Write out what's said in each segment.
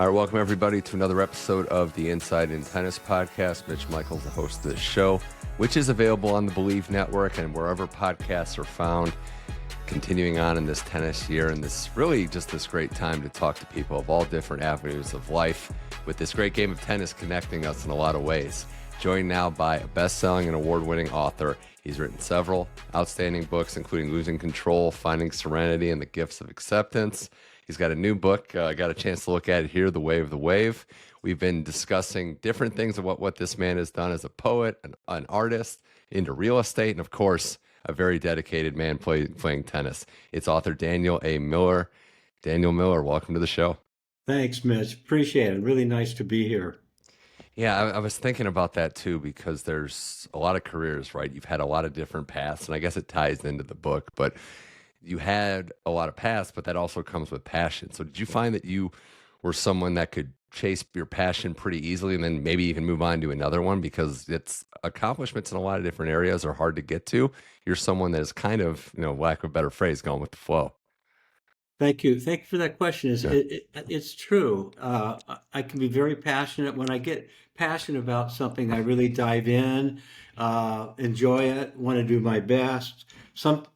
All right, welcome everybody to another episode of the Inside in Tennis podcast. Mitch Michals, the host of this show, which is available on the Believe Network and wherever podcasts are found. Continuing on in this tennis year, and this really just this great time to talk to people of all different avenues of life with this great game of tennis connecting us in a lot of ways. Joined now by a best-selling and award-winning author. He's written several outstanding books, including Losing Control, Finding Serenity, and the Gifts of Acceptance. He's got a new book. I got a chance to look at it here, The Way of the Wave. We've been discussing different things of what this man has done as a poet, an artist, into real estate, and of course, a very dedicated man playing tennis. It's author Daniel A. Miller. Daniel Miller, welcome to the show. Thanks, Mitch. Appreciate it. Really nice to be here. Yeah, I was thinking about that too, because there's a lot of careers, right? You've had a lot of different paths, and I guess it ties into the book, but you had a lot of paths, but that also comes with passion. So did you find that you were someone that could chase your passion pretty easily and then maybe you can move on to another one, because it's accomplishments in a lot of different areas are hard to get to? You're someone that is kind of, lack of a better phrase, going with the flow. Thank you. Thank you for that question. Yeah. It's true. I can be very passionate. When I get passionate about something, I really dive in, enjoy it, want to do my best.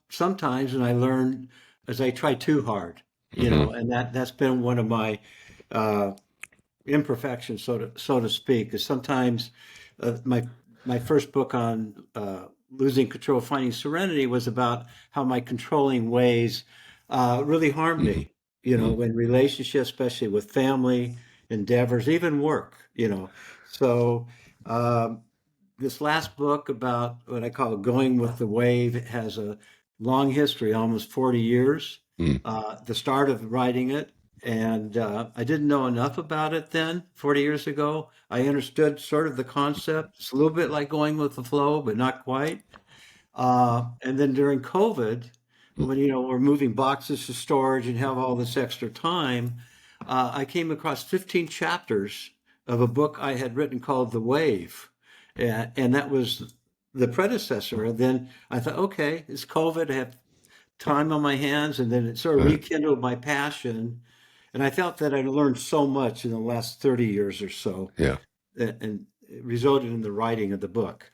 Sometimes, and I learn as I try too hard, and that's been one of my imperfections, so to speak. Is sometimes my first book on losing control, finding serenity, was about how my controlling ways really harmed me, in relationships, especially with family endeavors, even work, So this last book about what I call going with the wave has a long history, almost 40 years, the start of writing it. And I didn't know enough about it then, 40 years ago. I understood sort of the concept. It's a little bit like going with the flow, but not quite. And then during COVID, when, we're moving boxes to storage and have all this extra time, I came across 15 chapters of a book I had written called The Wave. And that was the predecessor. And then I thought, okay, it's COVID. I have time on my hands. And then it sort of rekindled my passion. And I felt that I learned so much in the last 30 years or so. Yeah. And it resulted in the writing of the book.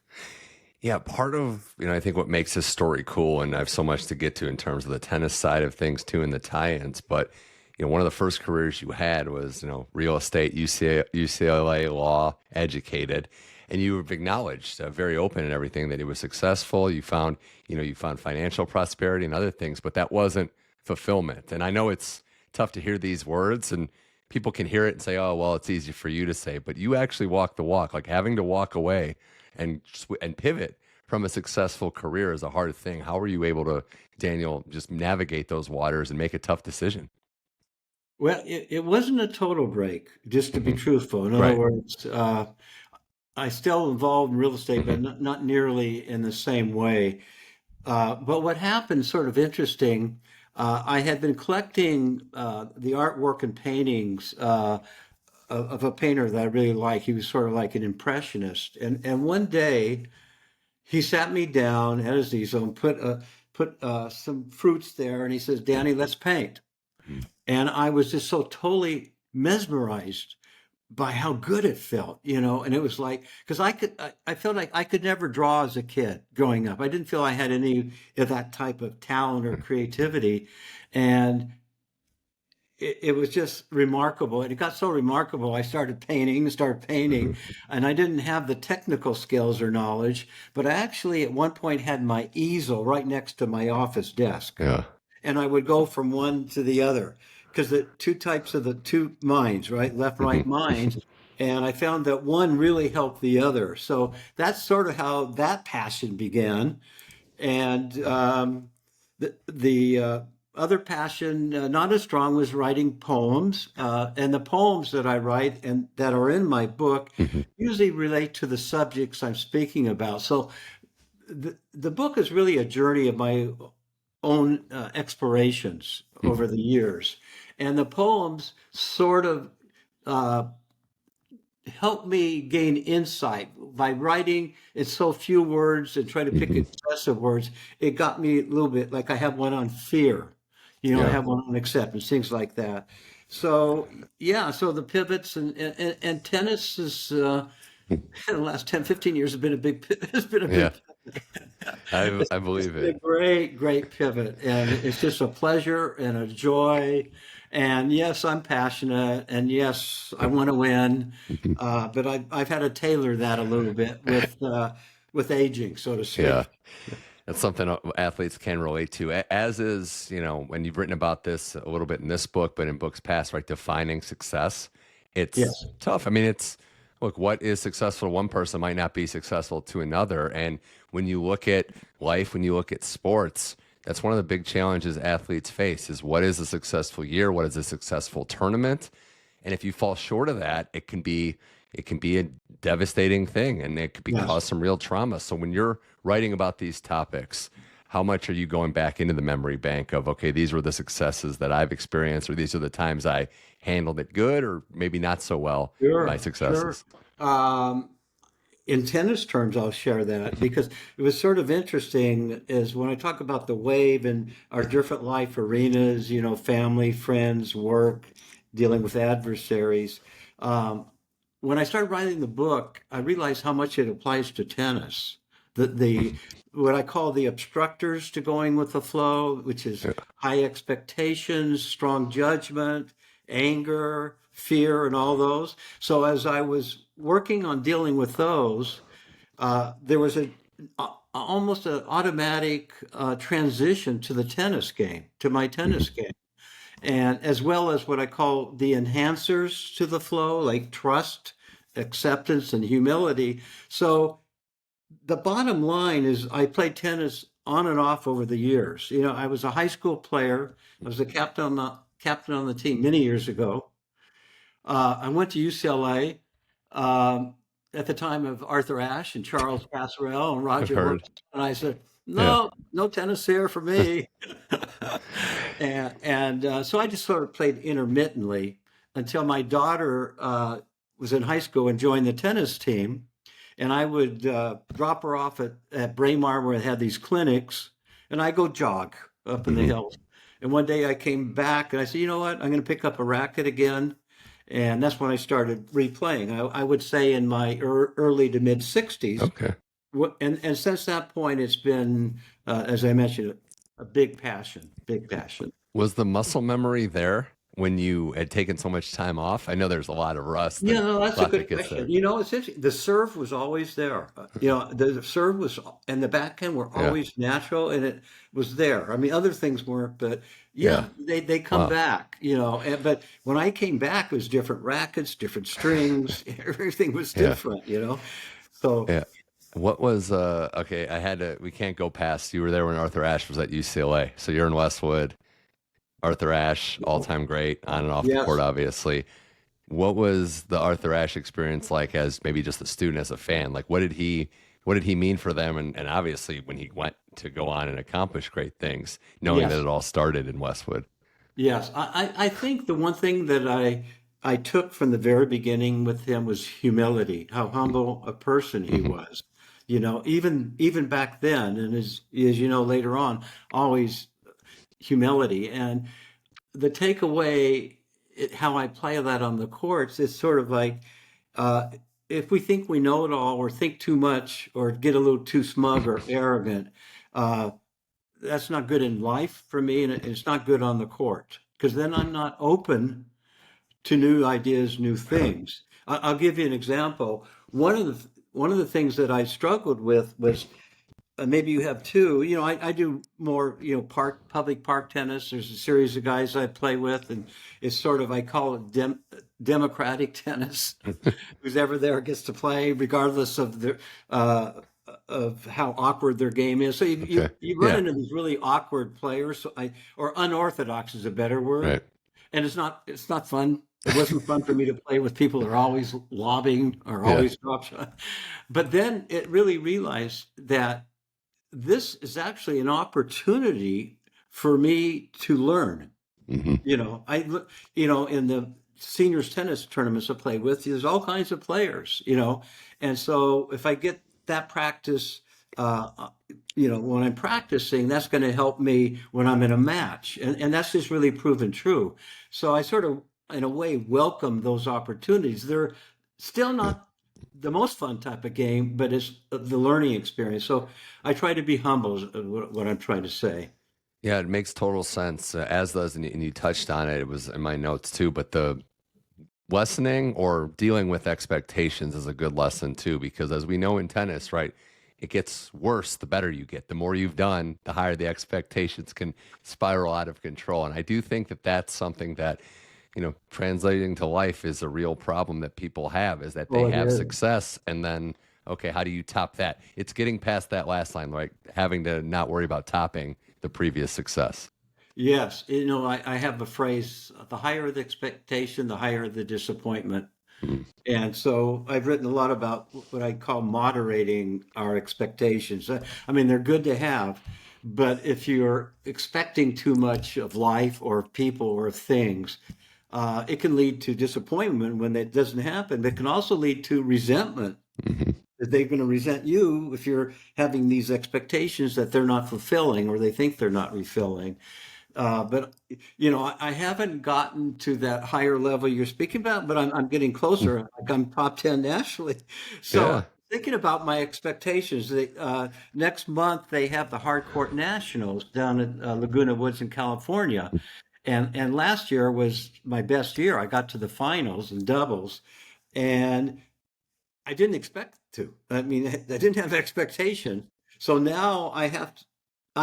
Yeah, part of, I think what makes this story cool, and I have so much to get to in terms of the tennis side of things too and the tie-ins, but, one of the first careers you had was, real estate, UCLA law, educated, and you have acknowledged, very open and everything, that it was successful. You found, you found financial prosperity and other things, but that wasn't fulfillment. And I know it's tough to hear these words, and people can hear it and say, oh, well, it's easy for you to say, but you actually walk the walk. Like, having to walk away and pivot from a successful career is a hard thing. How were you able to, Daniel, just navigate those waters and make a tough decision? Well, it wasn't a total break, just to be truthful. In other words, I still involved in real estate, but not nearly in the same way. But what happened, sort of interesting, I had been collecting the artwork and paintings of a painter that I really like. He was sort of like an impressionist. And one day he sat me down at his easel and put some fruits there, and he says, Danny, let's paint. And I was just so totally mesmerized by how good it felt, and it was like, because I felt like I could never draw as a kid growing up. I didn't feel I had any of that type of talent or creativity. And it was just remarkable. And it got so remarkable, I started painting, and I didn't have the technical skills or knowledge, but I actually at one point had my easel right next to my office desk. Yeah. And I would go from one to the other, because the two types of the two minds, right? Left, right minds. And I found that one really helped the other. So that's sort of how that passion began. And the other passion, not as strong, was writing poems. And the poems that I write and that are in my book usually relate to the subjects I'm speaking about. So the book is really a journey of my own explorations over the years. And the poems sort of helped me gain insight. By writing in so few words and trying to pick excessive words, it got me a little bit, like I have one on fear, I have one on acceptance, things like that. So yeah, so the pivots and tennis is in the last 10, 15 years has been a big has been a Yeah, big I it's believe been a it. great pivot, and it's just a pleasure and a joy. And yes, I'm passionate, and yes, I want to win, but I've had to tailor that a little bit with aging, so to Yeah. speak. That's something athletes can relate to, as is, when you've written about this a little bit in this book, but in books past, right? Defining success. It's Yes, tough. I mean, look, what is successful to one person might not be successful to another. And when you look at life, when you look at sports, that's one of the big challenges athletes face is what is a successful year? What is a successful tournament? And if you fall short of that, it can be a devastating thing and it could be yes. cause some real trauma. So when you're writing about these topics, how much are you going back into the memory bank of, okay, these were the successes that I've experienced, or these are the times I handled it good or maybe not so well, my Sure, sure. successes? Um, in tennis terms, I'll share that because it was sort of interesting is when I talk about the wave and our different life arenas, family, friends, work, dealing with adversaries. Um, when I started writing the book, I realized how much it applies to tennis. The what I call the obstructors to going with the flow, which is Yeah. high expectations, strong judgment, anger, fear, and all those. So as I was working on dealing with those, there was almost an automatic transition to the tennis game, to my tennis Mhm. game, and as well as what I call the enhancers to the flow, like trust, acceptance, and humility. So the bottom line is I played tennis on and off over the years. I was a high school player. I was the captain on the team many years ago. I went to UCLA at the time of Arthur Ashe and Charles Passerelle and I've Roger Williams, heard. and I said, Yeah. "No, no tennis here for me." And so I just sort of played intermittently until my daughter was in high school and joined the tennis team. And I would drop her off at Braemar where they had these clinics, and I go jog up in the Mhm. hills. And one day I came back and I said, you know what? I'm going to pick up a racket again. And that's when I started replaying. I would say in my early to mid 60s. Okay. And since that point, it's been, as I mentioned, a big passion, big passion. Was the muscle memory there when you had taken so much time off? I know there's a lot of rust Yeah, and no, a that's a lot that good gets question. there. It's interesting. The serve was always there. The serve was, and the backhand were Yeah. always natural, and it was there. I mean, other things weren't, but Yeah. yeah, they come Wow. back. But when I came back, it was different rackets, different strings. Everything was Yeah. different. So Yeah. What was okay, we can't go past, you were there when Arthur Ashe was at UCLA. So you're in Westwood. Arthur Ashe, all-time great on and off the court, yes, obviously. What was the Arthur Ashe experience like as maybe just a student, as a fan? Like what did he mean for them? And obviously when he went to go on and accomplish great things, knowing that yes. it all started in Westwood. Yes, I think the one thing that I took from the very beginning with him was humility, how humble a person he Hmm. was. Even back then, and as you know later on, always humility. And the takeaway, how I play that on the courts, is sort of like uh, if we think we know it all, or think too much, or get a little too smug or arrogant. Uh, that's not good in life for me, and it's not good on the court because then I'm not open to new ideas, new things. I'll give you an example. One of the things that I struggled with was maybe you have too. I do more public park tennis. There's a series of guys I play with, and it's sort of I call it democratic tennis. Who's ever there gets to play, regardless uh, of how awkward their game is. So you, Okay. you, you run Yeah. into these really awkward players, or unorthodox is a better word, Right. and it's not fun. It wasn't fun for me to play with people that are always lobbing or Yeah. always drop shot. But then it really realized that this is actually an opportunity for me to learn. Hmm. In the seniors tennis tournaments I play with, there's all kinds of players. And so if I get that practice, uh, when I'm practicing, that's going to help me when I'm in a match. And that's just really proven true. So in a way, welcome those opportunities. They're still Yeah. not the most fun type of game, but it's the learning experience. So I try to be humble, is what I'm trying to say. Yeah, it makes total sense. As does, and you touched on it. It was in my notes too. But the lessening or dealing with expectations is a good lesson too, because as we know in tennis, right, it gets worse the better you get. The more you've done, the higher the expectations can spiral out of control. And I do think that that's something that, translating to life is a real problem that people have, is that they Oh, it have is. success and then, okay, how do you top that? It's getting past that last line, like having to not worry about topping the previous success. Yes, I have a phrase: the higher the expectation, the higher the disappointment. Mhm. And so I've written a lot about what I call moderating our expectations. I mean, they're good to have, but if you're expecting too much of life or of people or of things, it can lead to disappointment when that doesn't happen. It can also lead to resentment, Mhm. that they're going to resent you if you're having these expectations that they're not fulfilling or they think they're not fulfilling. But I haven't gotten to that higher level you're speaking about, but I'm getting closer. Like I'm top 10 nationally. So Yeah. thinking about my expectations, next month they have the Hardcourt Nationals down at Laguna Woods in California, and last year was my best year. I got to the finals in doubles, and I didn't expect to. I mean, I didn't have expectations. So now I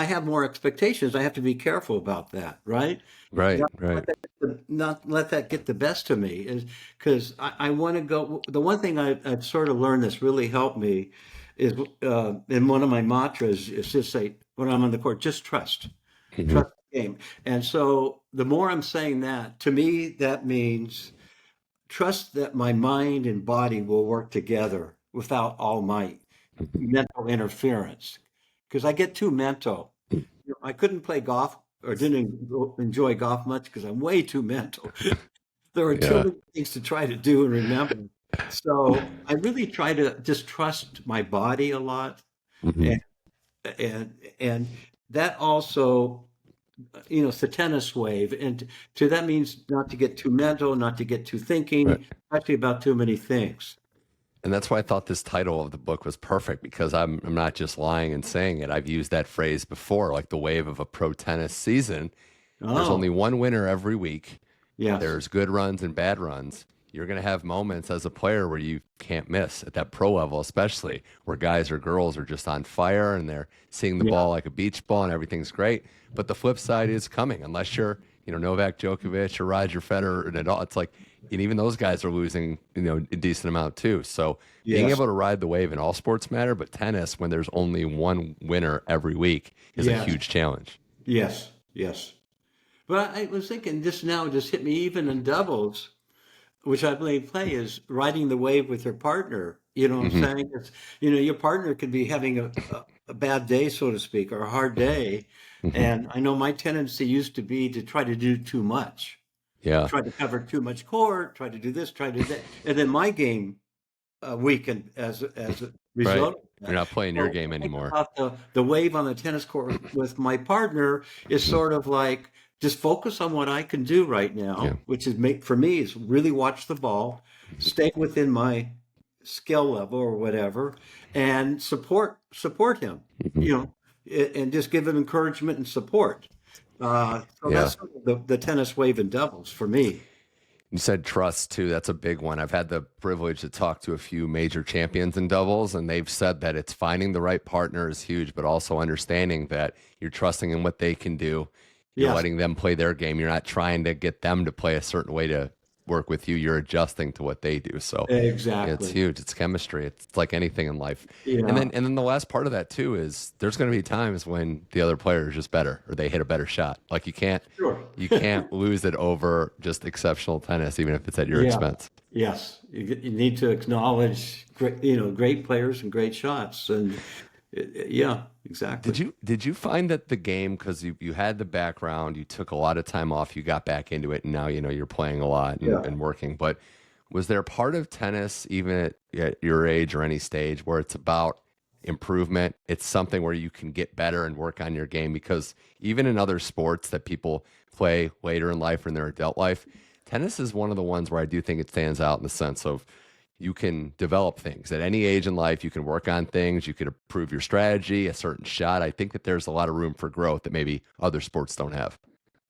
have more expectations. I have to be careful about that, right? Right, Not right. let that, not let that get the best of me, is because I want to go. The one thing I've sort of learned that's really helped me is, in one of my mantras is just say, when I'm on the court, just Mhm. trust the game. And so the more I'm saying that, to me, that means trust that my mind and body will work together without all my mental interference. Because I get too mental. I couldn't play golf or didn't enjoy golf much because I'm way too mental. There are too Yeah. many things to try to do and remember. So I really try to just trust my body a lot, Mhm. and and that also, it's the tennis wave, and to that means not to get too mental, not to get too Right. thinking, especially about too many things. And that's why I thought this title of the book was perfect because I'm not just lying and saying it. I've used that phrase before, like the wave of a pro tennis season. There's only Oh, one winner every week. yes, There's good runs and bad runs. You're going to have moments as a player where you can't miss at that pro level, especially where guys or girls are just on fire and they're seeing the yeah, ball like a beach ball and everything's great. But the flip side is coming, unless you're, Novak Djokovic or Roger Federer and it all. It's like, and even those guys are losing, a decent amount too. So being yes, able to ride the wave in all sports matter, but tennis, when there's only one winner every week, is a yes, huge challenge. yes, yes. But I was thinking just now, it just hit me even in doubles, which I believe play is riding the wave with your partner. You know what I'm Hmm. saying? Your partner could be having a bad day, so to speak, or a hard day. Hmm. And I know my tendency used to be to try to do too much, Yeah. try to cover too much court, try to do this, try to do that. And then my game weakened as a Right. result of You're that. not playing your So game I think anymore. about the wave on the tennis court with my partner is Hmm. sort of like just focus on what I can do right Yeah. now, which is make for me is really watch the ball, stay within my skill level or whatever, and support him, Hmm. you know, and just give him encouragement and support. So Yeah. that's sort of the tennis wave and doubles for me. You said trust too. That's a big one. I've had the privilege to talk to a few major champions in doubles, and they've said that it's finding the right partner is huge, but also understanding that you're trusting in what they can do. You're Yes, letting them play their game. You're not trying to get them to play a certain way to work with you. You're adjusting to what they do. So yeah, it's exactly. huge. It's chemistry. It's like anything in life. And Yeah, then the last part of that too is there's going to be times when the other player is just better or they hit a better shot. Like sure. you can't lose it over just exceptional tennis, even if it's at your Yeah. expense. Yes. You need to acknowledge great, great players and great shots. And yeah, Did exactly. you find that the game, because you had the background, you took a lot of time off, you got back into it, and now you're playing a lot Yeah. and working. But was there part of tennis, even at your age or any stage, where it's about improvement? It's something where you can get better and work on your game because even in other sports that people play later in life or in their adult life, tennis is one of the ones where I do think it stands out in the sense of you can develop things at any age in life. You can work on things. You can improve your strategy, a certain shot. I think that there's a lot of room for growth that maybe other sports don't have.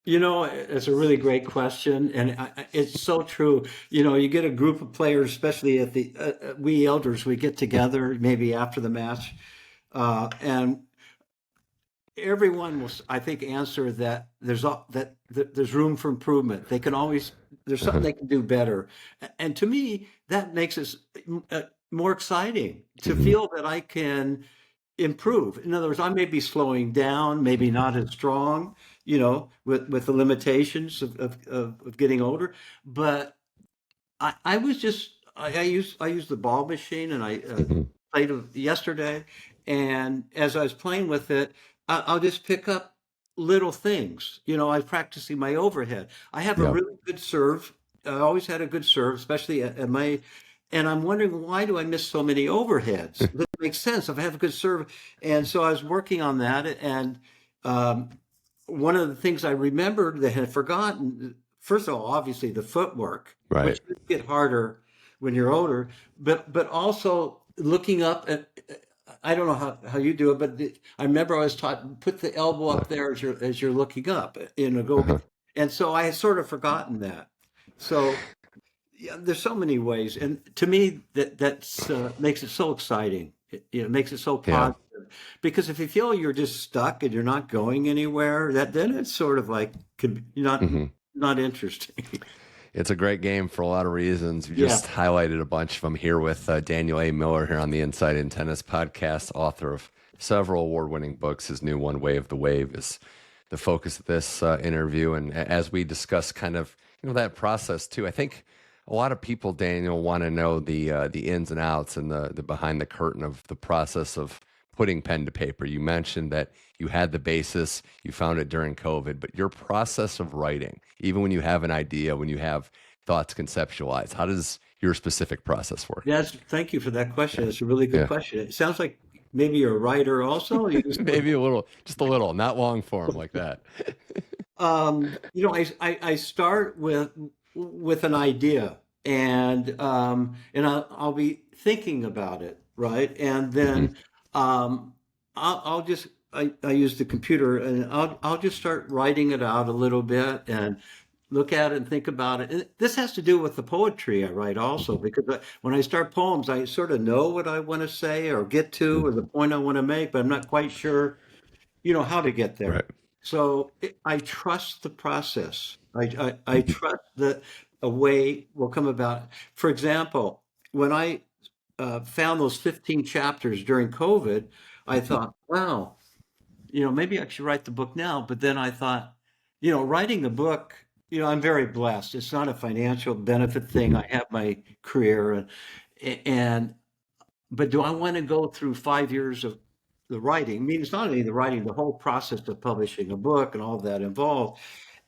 It's a really great question, and it's so true. You get a group of players, especially at the we elders, we get together maybe after the match, and everyone will, I think, answer that there's room for improvement. They can always there's something they can do better, and to me, that makes it more exciting to feel that I can improve. In other words, I may be slowing down, maybe not as strong, with the limitations of getting older, but I was just I used the ball machine, and I played it yesterday, and as I was playing with it, I'll just pick up little things. I was practicing my overhead. I have a Yeah. really good serve. I always had a good serve, especially at my. And I'm wondering, why do I miss so many overheads? That makes sense if I have a good serve. And so I was working on that, and um, one of the things I remembered that I had forgotten, first of all, obviously the footwork, Right. which get harder when you're older, but also looking up at, I don't know how you do it, but I remember I was taught, put the elbow up there as you're looking up, go. Uh-huh. And so I had sort of forgotten that. So yeah, there's so many ways, and to me, that's makes it so exciting. It makes it so Yeah. positive, because if you feel you're just stuck and you're not going anywhere, that then it's sort of like could be not interesting. It's a great game for a lot of reasons. You Yeah. just highlighted a bunch of them here with Daniel A. Miller here on the Inside in Tennis podcast, author of several award-winning books. His new one, Wave the Wave, is the focus of this interview. And as we discuss kind of that process too, I think a lot of people, Daniel, want to know the ins and outs and the behind the curtain of the process of putting pen to paper. You mentioned that you had the basis, you found it during COVID, but your process of writing, even when you have an idea, when you have thoughts conceptualized, how does your specific process work? Thank you for that question. It's a really good Yeah. question. It sounds like maybe you're a writer also. You just Maybe a little, just a little, not long form like that. I start with an idea, and I'll be thinking about it, right? And Hmm. then I'll just I use the computer, and I'll just start writing it out a little bit and look at it and think about it. And this has to do with the poetry I write also, because when I start poems, I sort of know what I want to say or get to, or the point I want to make, but I'm not quite sure how to get there. Right. So I trust the process. I trust that a way will come about. For example, when I found those 15 chapters during COVID, I thought, wow, maybe I should write the book now. But then I thought, writing the book, I'm very blessed. It's not a financial benefit thing. I have my career, and but do I want to go through 5 years of the writing? I mean, it's not only the writing, the whole process of publishing a book and all of that involved.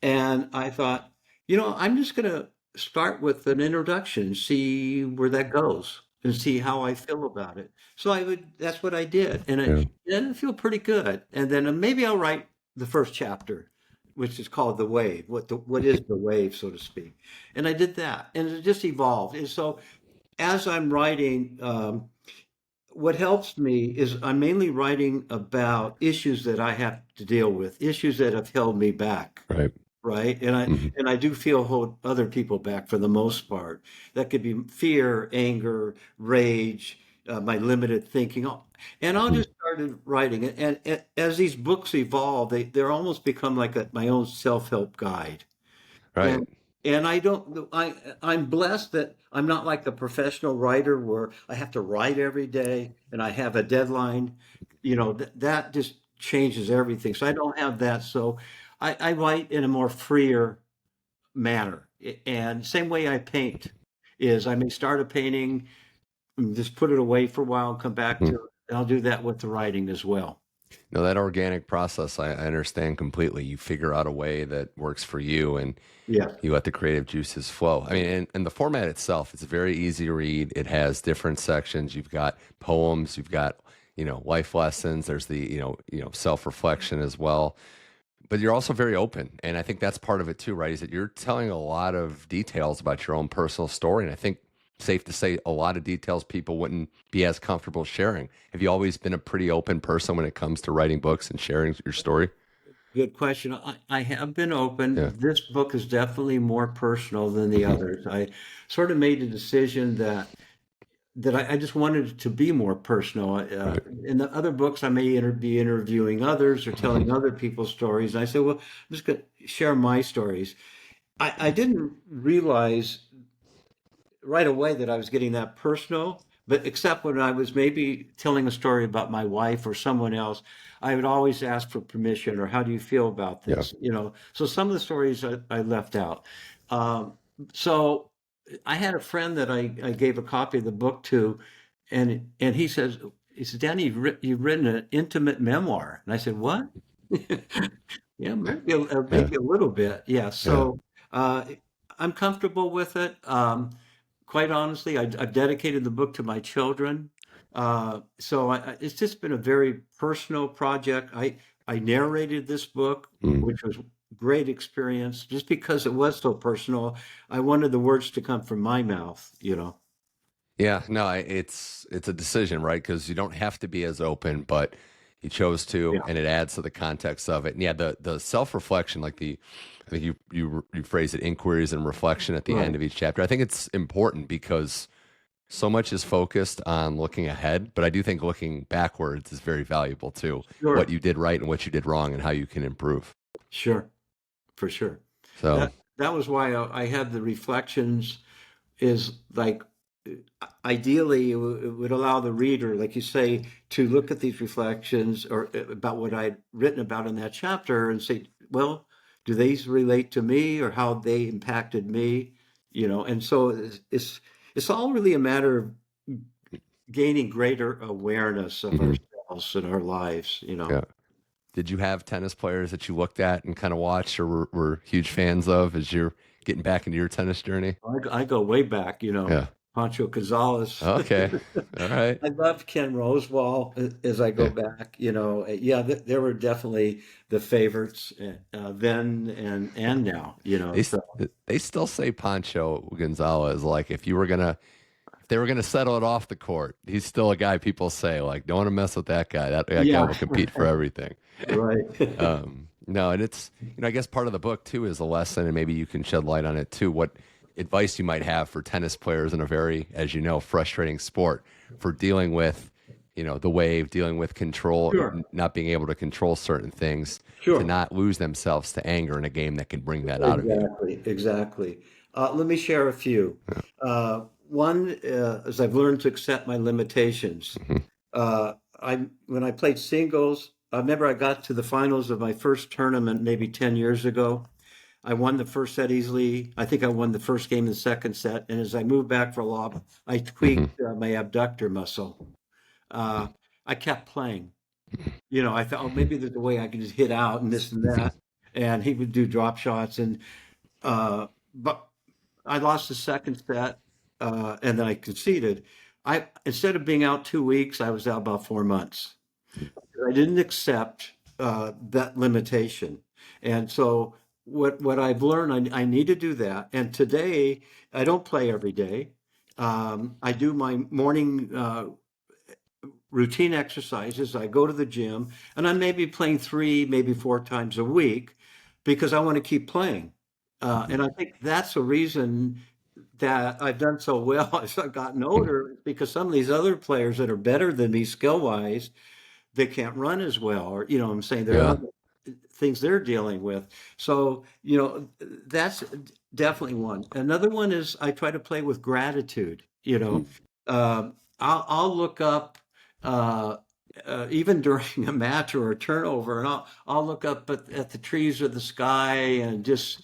And I thought, I'm just going to start with an introduction, see where that goes, and see how I feel about it. So that's what I did. And Yeah. I feel pretty good. And then maybe I'll write the first chapter, which is called The Wave. What is the wave, so to speak? And I did that, and it just evolved. And so as I'm writing, what helps me is I'm mainly writing about issues that I have to deal with, issues that have held me back, Right. right? And I Hmm. and I do feel hold other people back for the most part. That could be fear, anger, rage, my limited thinking, and I'll Hmm. just started writing it. And as these books evolve, they're almost become like my own self-help guide. Right. And I don't I'm blessed that I'm not like the professional writer where I have to write every day and I have a deadline. That just changes everything. So I don't have that. So I write in a more freer manner. And same way I paint is I may start a painting and just put it away for a while and come back to Mhm. it. And I'll do that with the writing as well. No, that organic process, I understand completely. You figure out a way that works for you and Yeah. you let the creative juices flow. I mean, and the format itself, it's very easy to read. It has different sections. You've got poems, you've got, life lessons. There's the, self-reflection as well. but you're also very open, and I think that's part of it too, right? Is that you're telling a lot of details about your own personal story, and I think safe to say a lot of details people wouldn't be as comfortable sharing. Have you always been a pretty open person when it comes to writing books and sharing your story? Good question. I have been open. Yeah. This book is definitely more personal than the Hmm. others. I sort of made a decision that I just wanted it to be more personal. Right. In the other books, I may be interviewing others or Hmm. telling other people's stories. And I said, well, I'm just going to share my stories. I didn't realize right away that I was getting that personal, but except when I was maybe telling a story about my wife or someone else, I would always ask for permission or how do you feel about Yeah. this? So some of the stories I left out. Um, so I had a friend that I gave a copy of the book to, and he says, Danny, you've written an intimate memoir. And I said, what? Yeah, Yeah. maybe a little bit. Yeah. Yeah. So uh, I'm comfortable with it. Quite honestly, I've dedicated the book to my children. It's just been a very personal project. I narrated this book, Mm. which was great experience. Just because it was so personal, I wanted the words to come from my mouth. Yeah, no, it's a decision, right? Because you don't have to be as open, but you chose to, Yeah, and it adds to the context of it. And yeah, the self reflection, like I think you phrase it, inquiries and reflection at the end right. of each chapter. I think it's important because so much is focused on looking ahead, but I do think looking backwards is very valuable too. What Sure, you did right and what you did wrong, and how you can improve. sure, for sure. So, That was why I had the reflections is like ideally it would allow the reader, like you say, to look at these reflections or about what I'd written about in that chapter and say, well, do these relate to me or how they impacted me? And so it's all really a matter of gaining greater awareness of mhm, ourselves and our lives. yeah. Did you have tennis players that you looked at and kind of watched or were huge fans of as you're getting back into your tennis journey? I go way back. Yeah. Pancho Gonzalez. Okay. All right. I loved Ken Rosewall as I go Yeah. back. Yeah, there were definitely the favorites then and now. They s- So they still say Pancho Gonzalez, like if they were gonna settle it off the court, he's still a guy people say like don't want to mess with that guy. That guy yeah, will compete for everything. right. No, and it's I guess part of the book too is a lesson, and maybe you can shed light on it too. What advice you might have for tennis players in a very, as you know, frustrating sport for dealing with, the wave, dealing with control, Sure, not being able to control certain things, to sure. not lose themselves to anger in a game that can bring that out of you. Exactly, exactly. Let me share a few. One is I've learned to accept my limitations. Mhm. When I played singles, I remember I got to the finals of my first tournament maybe 10 years ago. I won the first set easily. I think I won the first game, the second set. And as I moved back for a lob, I Mhm. tweaked my abductor muscle. Uh, I kept playing. I thought, oh, maybe there's a way I can just hit out and this and Mhm. that. And he would do drop shots. But I lost the second set, and then I conceded. Instead of being out 2 weeks, I was out about 4 months. I didn't accept that limitation. And so what I've learned, I need to do that. And today, I don't play every day. I do my morning routine exercises. I go to the gym, and I may be playing 3, maybe 4 times a week because I want to keep playing. Mhm. And I think that's the reason that I've done so well as I've gotten older, because some of these other players that are better than me skill wise, they can't run as well, or what I'm saying, there are Yeah. other things they're dealing with. So that's definitely one. Another one is I try to play with gratitude. Mm. I'll look up uh, even during a match or a turnover, and I'll look up at the trees or the sky and just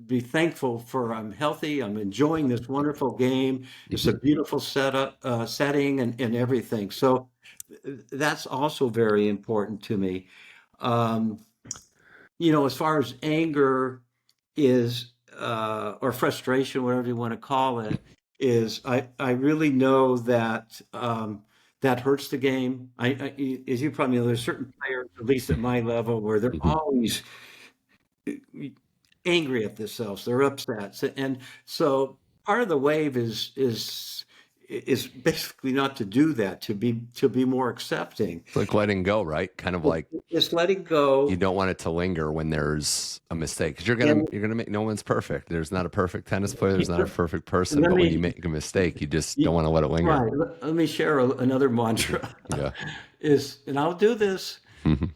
be thankful for I'm healthy. I'm enjoying this wonderful game. It's a Mhm. beautiful setting, and everything. So that's also very important to me. Um, as far as anger is, or frustration, whatever you want to call it, is I really know that that hurts the game. As you probably know, there's certain players, at least at my level, where they're Mhm. always angry at themselves. They're upset. And so part of the wave is basically not to do that, to be more accepting. It's like letting go, right? Kind of like It's letting you go. don't want it to linger when there's a mistake because And you're gonna make no one's perfect. There's not a perfect tennis player. There's not a perfect person. let But when you me make a mistake, you just don't want to let it linger. right. Let me share another mantra. Yeah. Is, and I'll do this. Mhm.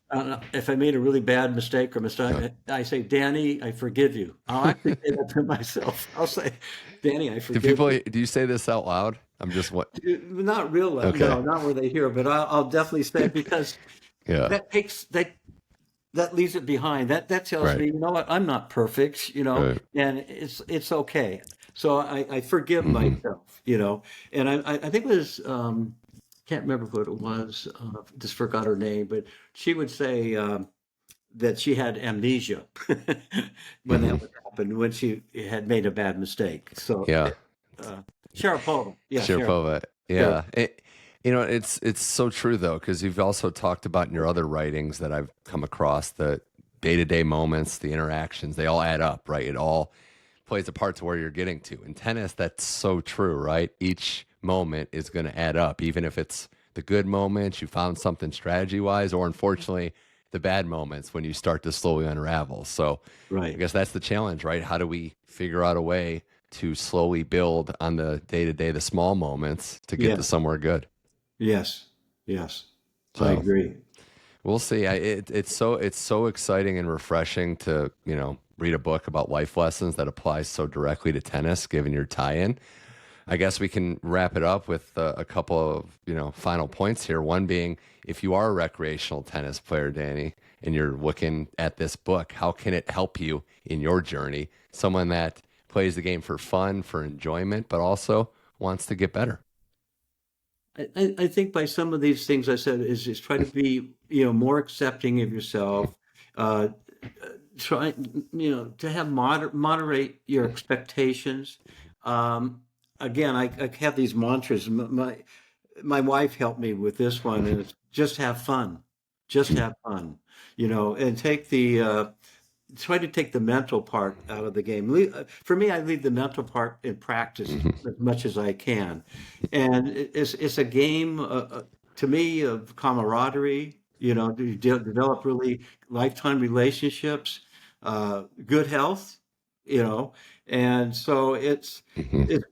If I made a really bad mistake or Yeah. mistake, I say, Danny, I forgive you. I'll actually say that to myself. I'll say, Danny, I forgive you. Do you say this out loud? I'm just what? Not real loud, Okay. no, not where they hear, but I'll definitely say it because Yeah. that leaves it behind. That tells Right. me, you know what, I'm not perfect, Right. and it's okay. So I forgive Hmm. myself, and I think it was can't remember what it was. Just forgot her name, but she would say that she had amnesia when Hmm. that would happen, when she had made a bad mistake. So Yeah. uh, Sharapova, yeah, Sharapova. Sharapova. Yeah. It's so true though, because you've also talked about in your other writings that I've come across the day-to-day moments, the interactions, they all add up, right? It all plays a part to where you're getting to. In tennis, that's so true, right? Each moment is going to add up, even if it's the good moments, you found something strategy-wise, or unfortunately, the bad moments when you start to slowly unravel. So I Right. guess that's the challenge, right? How do we figure out a way to slowly build on the day-to-day, the small moments to get to Yeah. somewhere good? Yes. Yes. I So agree. we'll see. It's so exciting and refreshing to read a book about life lessons that applies so directly to tennis, given your tie-in. I guess we can wrap it up with a couple of final points here. One being, if you are a recreational tennis player, Danny, and you're looking at this book, how can it help you in your journey? Someone that plays the game for fun, for enjoyment, but also wants to get better. I think by some of these things I said is try to be more accepting of yourself. Uh, Try to have moderate your expectations. Um, Again, I have these mantras. My wife helped me with this one, and it's just have fun, just have fun, and try to take the mental part out of the game. For me, I leave the mental part in practice as much as I can, and it's a game to me of camaraderie. To develop really lifetime relationships, good health. You know, and so Mhm.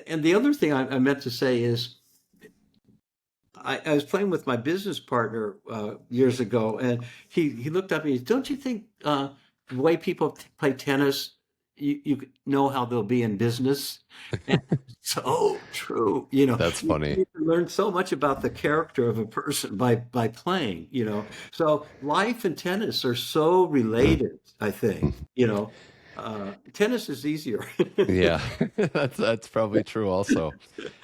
and the other thing I meant to say is I was playing with my business partner years ago, and he looked up at me. Don't you think the way people play tennis, you know how they'll be in business? And so true. That's funny. You can learn so much about the character of a person by playing. So life and tennis are so related. I think. Tennis is easier. Yeah, that's probably true also.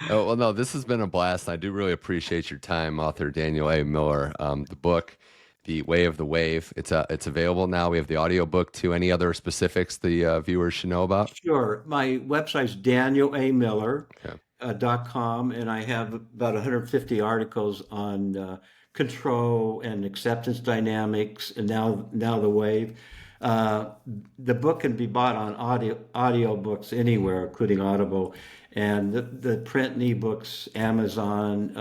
Oh, well, no, this has been a blast. I do really appreciate your time, author Daniel A. Miller. The book, The Way of the Wave, it's available now. We have the audiobook too. Any other specifics the viewers should know about? Sure. My website's danielamiller.com, Okay. and I have about 150 articles on control and acceptance dynamics, and now the wave. Uh, the book can be bought on audio books anywhere, including Audible, and the print and ebooks, Amazon,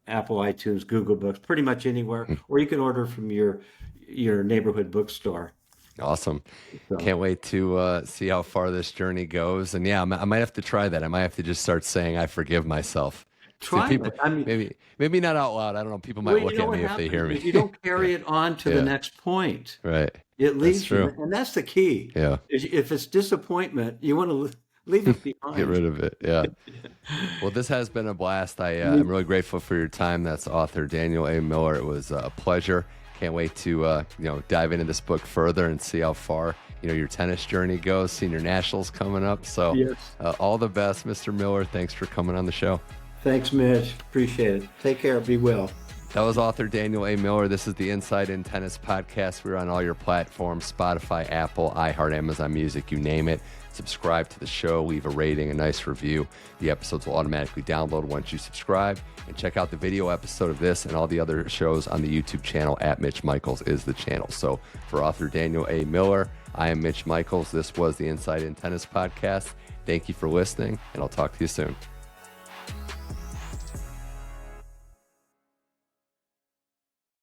Apple iTunes, Google Books, pretty much anywhere, or you can order from your neighborhood bookstore. Awesome. So Can't wait to see how far this journey goes. And yeah, I might have to try that. I might have to just start saying I forgive myself. See, try people it. I mean, maybe not out loud. I don't know. People well, might you look know at what me if they hear happens me. is you don't Yeah. carry it on to the Yeah. next point. Right. It That's leaves you, true. and that's the key. Yeah. If it's disappointment, you want to leave it Get behind. rid of it. Yeah. Well, this has been a blast. I'm really grateful for your time. That's author Daniel A. Miller. It was a pleasure. Can't wait to dive into this book further and see how far your tennis journey goes. Senior Nationals coming up. So Yes. all the best, Mr. Miller. Thanks for coming on the show. Thanks, Mitch. Appreciate it. Take care. Be well. That was author Daniel A. Miller. This is the Inside in Tennis podcast. We're on all your platforms: Spotify, Apple, iHeart, Amazon Music, you name it. Subscribe to the show, leave a rating, a nice review. The episodes will automatically download once you subscribe. And check out the video episode of this and all the other shows on the YouTube channel at Mitch Michals is the channel. So for author Daniel A. Miller, I am Mitch Michals. This was the Inside in Tennis podcast. Thank you for listening, and I'll talk to you soon.